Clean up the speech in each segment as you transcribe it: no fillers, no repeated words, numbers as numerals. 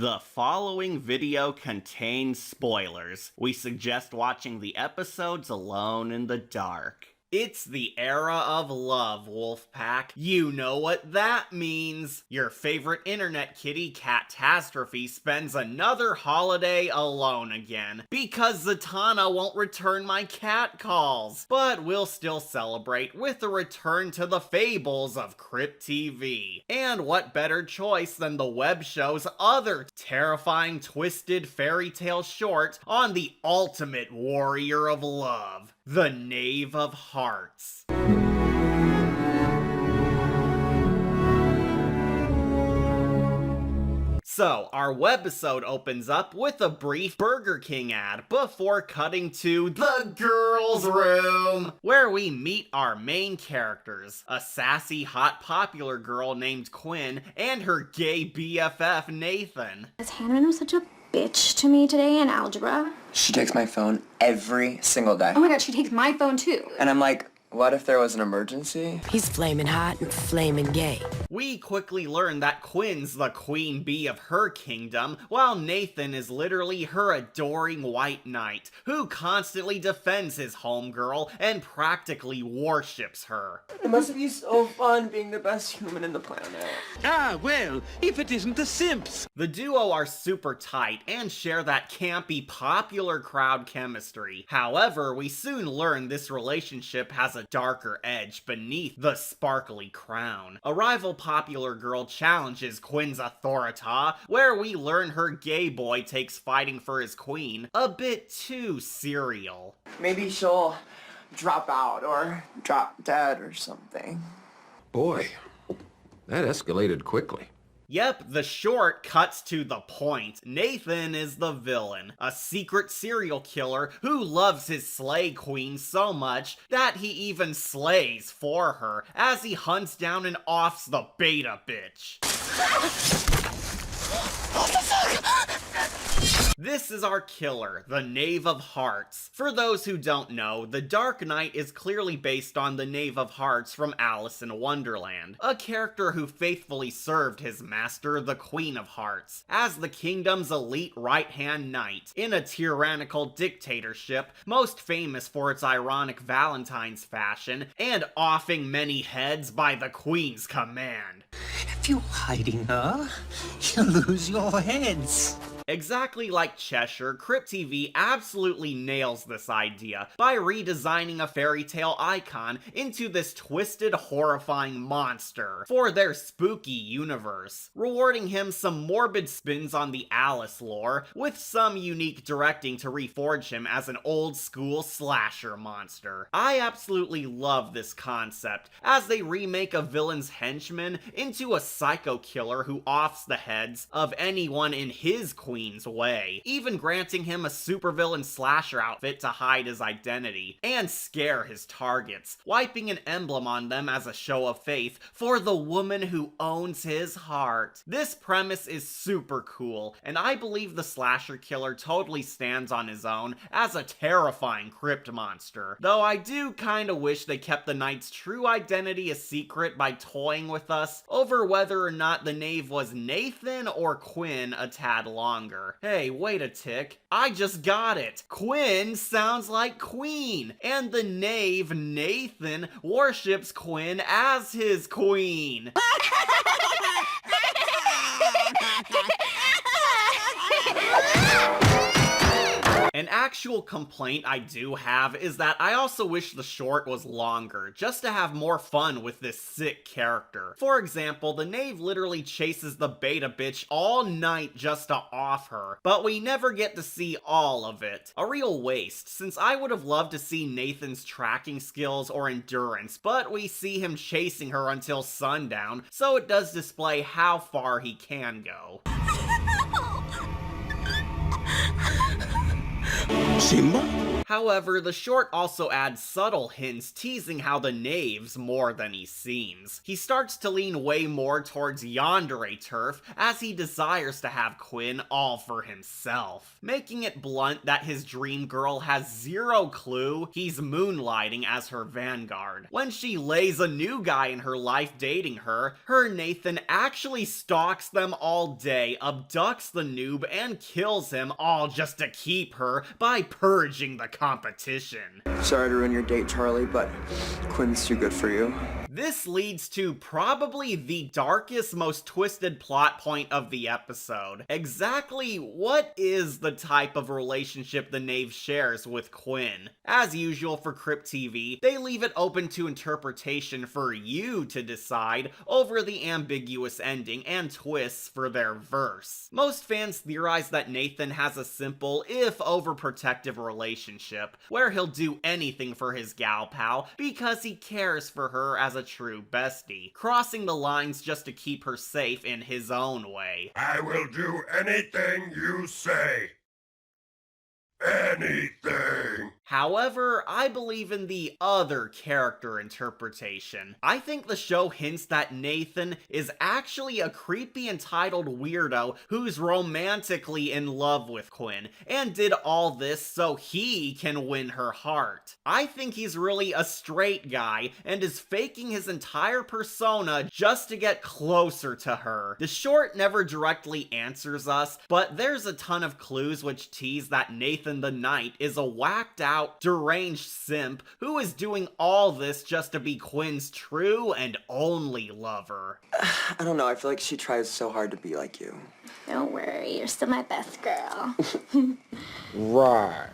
The following video contains spoilers. We suggest watching the episodes alone in the dark. It's the era of love, Wolfpack. You know what that means. Your favorite internet kitty, Catastrophe, spends another holiday alone again, because Zatanna won't return my cat calls. But we'll still celebrate with a return to the fables of Crypt TV. And what better choice than the web show's other terrifying, twisted fairy tale short on the ultimate warrior of love, the Nave of Hearts. So, our webisode opens up with a brief Burger King ad before cutting to the girls' room, where we meet our main characters, a sassy, hot, popular girl named Quinn and her gay BFF, Nathan. Hannah was such a bitch to me today in algebra. She takes my phone every single day. Oh my god, she takes my phone too. And I'm like, what if there was an emergency? He's flaming hot and flaming gay. We quickly learn that Quinn's the queen bee of her kingdom, while Nathan is literally her adoring white knight, who constantly defends his homegirl and practically worships her. It must be so fun being the best human in the planet. Ah, well, if it isn't the Simps. The duo are super tight and share that campy, popular crowd chemistry. However, we soon learn this relationship has a darker edge beneath the sparkly crown. A rival popular girl challenges Quinn's authority, where we learn her gay boy takes fighting for his queen a bit too serial. Maybe she'll drop out or drop dead or something. Boy, that escalated quickly. Yep, the short cuts to the point. Nathan is the villain, a secret serial killer who loves his slay queen so much that he even slays for her as he hunts down and offs the beta bitch. What the fuck? This is our killer, the Nave of Hearts. For those who don't know, the Dark Knight is clearly based on the Nave of Hearts from Alice in Wonderland, a character who faithfully served his master, the Queen of Hearts, as the kingdom's elite right-hand knight, in a tyrannical dictatorship most famous for its ironic Valentine's fashion and offing many heads by the Queen's command. If you're hiding her, you'll lose your heads. Exactly like Cheshire, Crypt TV absolutely nails this idea by redesigning a fairy tale icon into this twisted, horrifying monster for their spooky universe, rewarding him some morbid spins on the Alice lore, with some unique directing to reforge him as an old-school slasher monster. I absolutely love this concept, as they remake a villain's henchman into a psycho killer who offs the heads of anyone in his queen's way, even granting him a supervillain slasher outfit to hide his identity and scare his targets, wiping an emblem on them as a show of faith for the woman who owns his heart. This premise is super cool, and I believe the slasher killer totally stands on his own as a terrifying crypt monster, though I do kinda wish they kept the knight's true identity a secret by toying with us over whether or not the knave was Nathan or Quinn a tad longer. Hey, wait a tick. I just got it. Quinn sounds like Queen, and the knave, Nathan, worships Quinn as his queen. An actual complaint I do have is that I also wish the short was longer, just to have more fun with this sick character. For example, the knave literally chases the beta bitch all night just to off her, but we never get to see all of it. A real waste, since I would have loved to see Nathan's tracking skills or endurance, but we see him chasing her until sundown, so it does display how far he can go. Simba? However, the short also adds subtle hints teasing how the Knave's more than he seems. He starts to lean way more towards yandere turf as he desires to have Quinn all for himself, making it blunt that his dream girl has zero clue he's moonlighting as her vanguard. When she lays a new guy in her life dating her, Nathan actually stalks them all day, abducts the noob, and kills him, all just to keep her by purging the competition. Sorry to ruin your date, Charlie, but Quinn's too good for you. This leads to probably the darkest, most twisted plot point of the episode. Exactly what is the type of relationship the Knave shares with Quinn? As usual for Crypt TV, they leave it open to interpretation for you to decide over the ambiguous ending and twists for their verse. Most fans theorize that Nathan has a simple, if overprotective relationship, where he'll do anything for his gal pal because he cares for her as a true bestie, crossing the lines just to keep her safe in his own way. I will do anything you say. Anything. However, I believe in the other character interpretation. I think the show hints that Nathan is actually a creepy entitled weirdo who's romantically in love with Quinn, and did all this so he can win her heart. I think he's really a straight guy, and is faking his entire persona just to get closer to her. The short never directly answers us, but there's a ton of clues which tease that Nathan the Knight is a whacked out, deranged simp who is doing all this just to be Quinn's true and only lover. I don't know, I feel like she tries so hard to be like you. Don't worry, you're still my best girl. Right.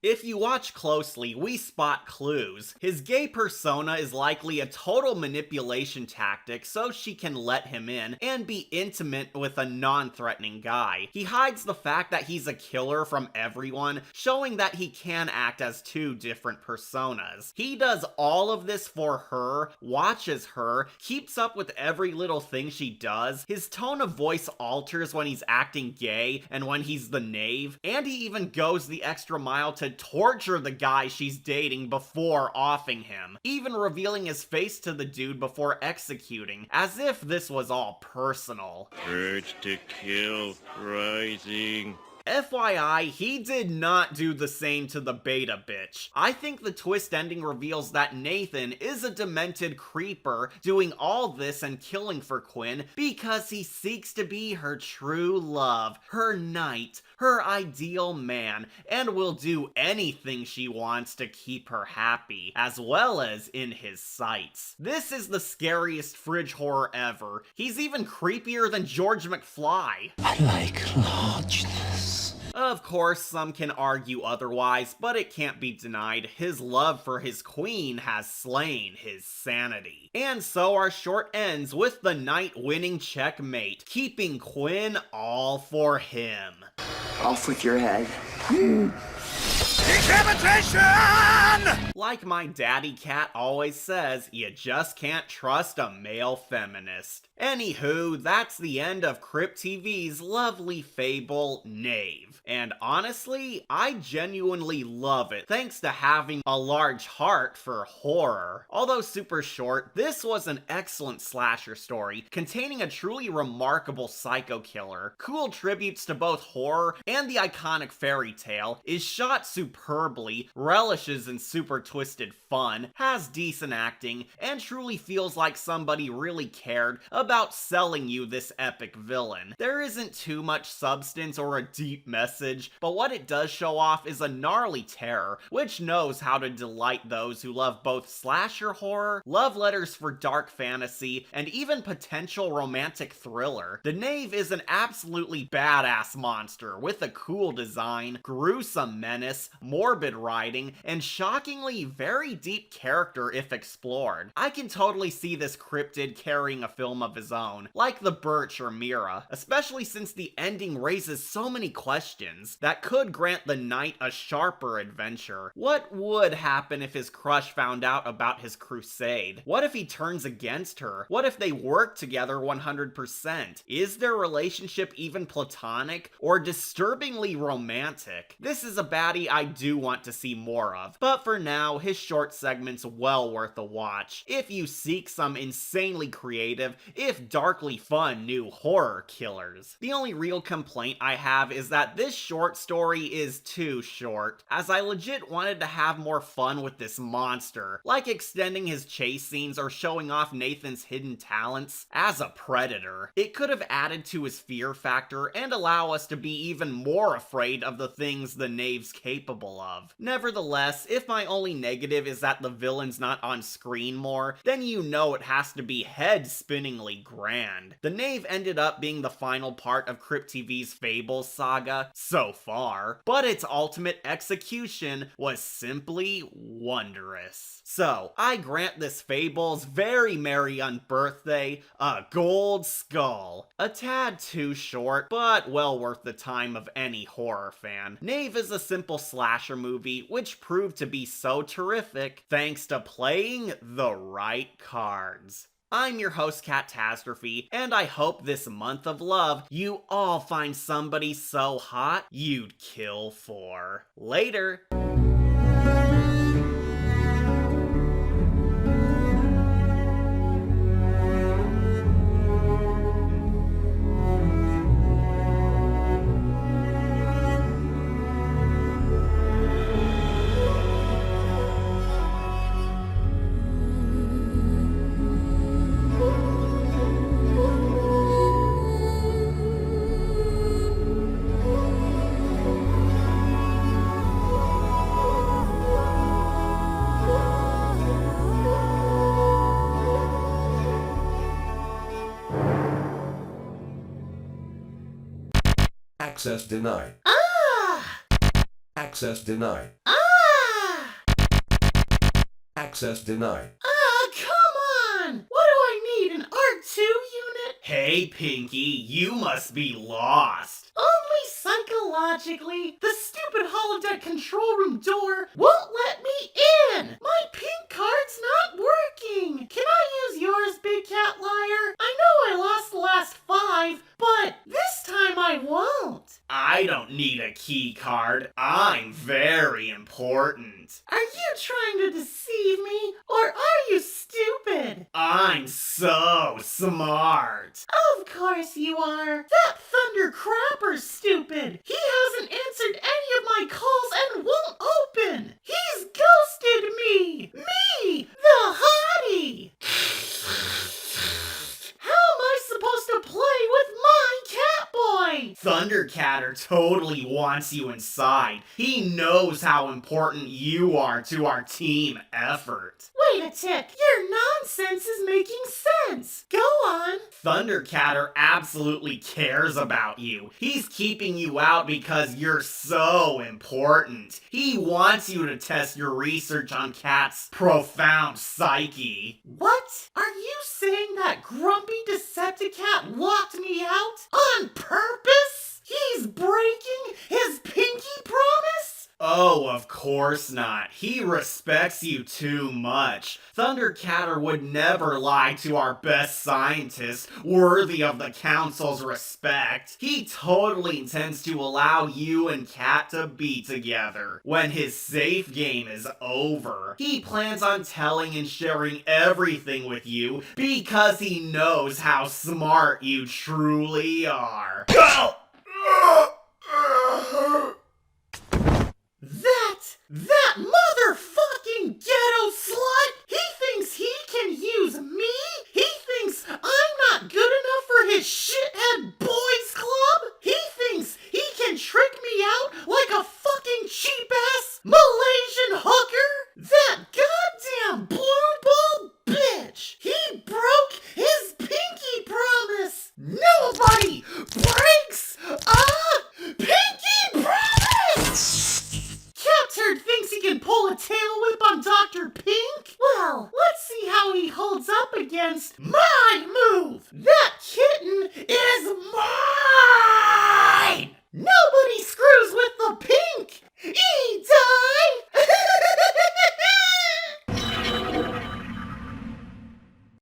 If you watch closely, we spot clues. His gay persona is likely a total manipulation tactic so she can let him in and be intimate with a non-threatening guy. He hides the fact that he's a killer from everyone, showing that he can act as two different personas. He does all of this for her, watches her, keeps up with every little thing she does. His tone of voice alters when he's acting gay and when he's the Knave, and he even goes the extra mile to torture the guy she's dating before offing him, even revealing his face to the dude before executing, as if this was all personal. Urge to kill rising. FYI, he did not do the same to the beta bitch. I think the twist ending reveals that Nathan is a demented creeper doing all this and killing for Quinn because he seeks to be her true love, her knight, her ideal man, and will do anything she wants to keep her happy, as well as in his sights. This is the scariest fridge horror ever. He's even creepier than George McFly. I like largeness. Of course, some can argue otherwise, but it can't be denied his love for his queen has slain his sanity. And so our short ends with the knight winning checkmate, keeping Quinn all for him. Off with your head. Decapitation! Like my daddy cat always says, you just can't trust a male feminist. Anywho, that's the end of Crypt TV's lovely fable, Knave. And honestly, I genuinely love it, thanks to having a large heart for horror. Although super short, this was an excellent slasher story, containing a truly remarkable psycho killer, cool tributes to both horror and the iconic fairy tale, is shot superbly, relishes in super twisted fun, has decent acting, and truly feels like somebody really cared about selling you this epic villain. There isn't too much substance or a deep message, but what it does show off is a gnarly terror, which knows how to delight those who love both slasher horror, love letters for dark fantasy, and even potential romantic thriller. The Knave is an absolutely badass monster with a cool design, gruesome menace, morbid writing, and shockingly very deep character if explored. I can totally see this cryptid carrying a film of his own, like the Birch or Mira, especially since the ending raises so many questions that could grant the knight a sharper adventure. What would happen if his crush found out about his crusade? What if he turns against her? What if they work together 100%? Is their relationship even platonic or disturbingly romantic? This is a baddie I do want to see more of, but for now, his short segment's well worth a watch if you seek some insanely creative, if darkly fun new horror killers. The only real complaint I have is that this short story is too short, as I legit wanted to have more fun with this monster, like extending his chase scenes or showing off Nathan's hidden talents as a predator. It could have added to his fear factor and allow us to be even more afraid of the things the Knave's capable of. Nevertheless, if my only negative is that the villain's not on screen more, then you know it has to be head-spinningly grand. The Knave ended up being the final part of Crypt TV's Fables saga so far, but its ultimate execution was simply wondrous. So, I grant this Fable's very merry unbirthday a gold skull. A tad too short, but well worth the time of any horror fan. Knave is a simple slasher movie which proved to be so terrific thanks to playing the right cards. I'm your host, Catastrophe, and I hope this month of love you all find somebody so hot you'd kill for. Later! Access denied. Access denied. Access denied. Come on! What do I need, an R2 unit? Hey, Pinky, you must be lost. Only psychologically. The stupid holodeck control room door won't let me in. My pink card's not working. Can I use yours, Big Cat Liar? I know I lost the last 5, but this time I won't. I don't need a key card. I'm very important. Are you trying to deceive me, or are you stupid? I'm so smart. Of course you are. That Thunder Crapper's stupid. He hasn't answered any of my calls and won't open. He's ghosted me. Me, the hottie. How am I supposed to play with my cat boy? Thundercatter totally wants you inside. He knows how important you are to our team effort. Wait a tick, your nonsense is making sense. Go on. Thundercatter absolutely cares about you. He's keeping you out because you're so important. He wants you to test your research on Cat's profound psyche. What? Are you saying that grumpy Decepticat locked me out on purpose? He's breaking his pinky promise? Oh, of course not. He respects you too much. Thundercatter would never lie to our best scientist, worthy of the Council's respect. He totally intends to allow you and Cat to be together when his safe game is over. He plans on telling and sharing everything with you because he knows how smart you truly are. Go! That motherfucking ghetto slut! He thinks he can use me? He thinks I'm not good enough for his shithead boys club? He thinks he can trick me out like a fucking cheap-ass Malaysian hooker? That goddamn blue ball bitch! He broke his pinky promise! Nobody breaks a pinky promise! Captain against my move. That kitten is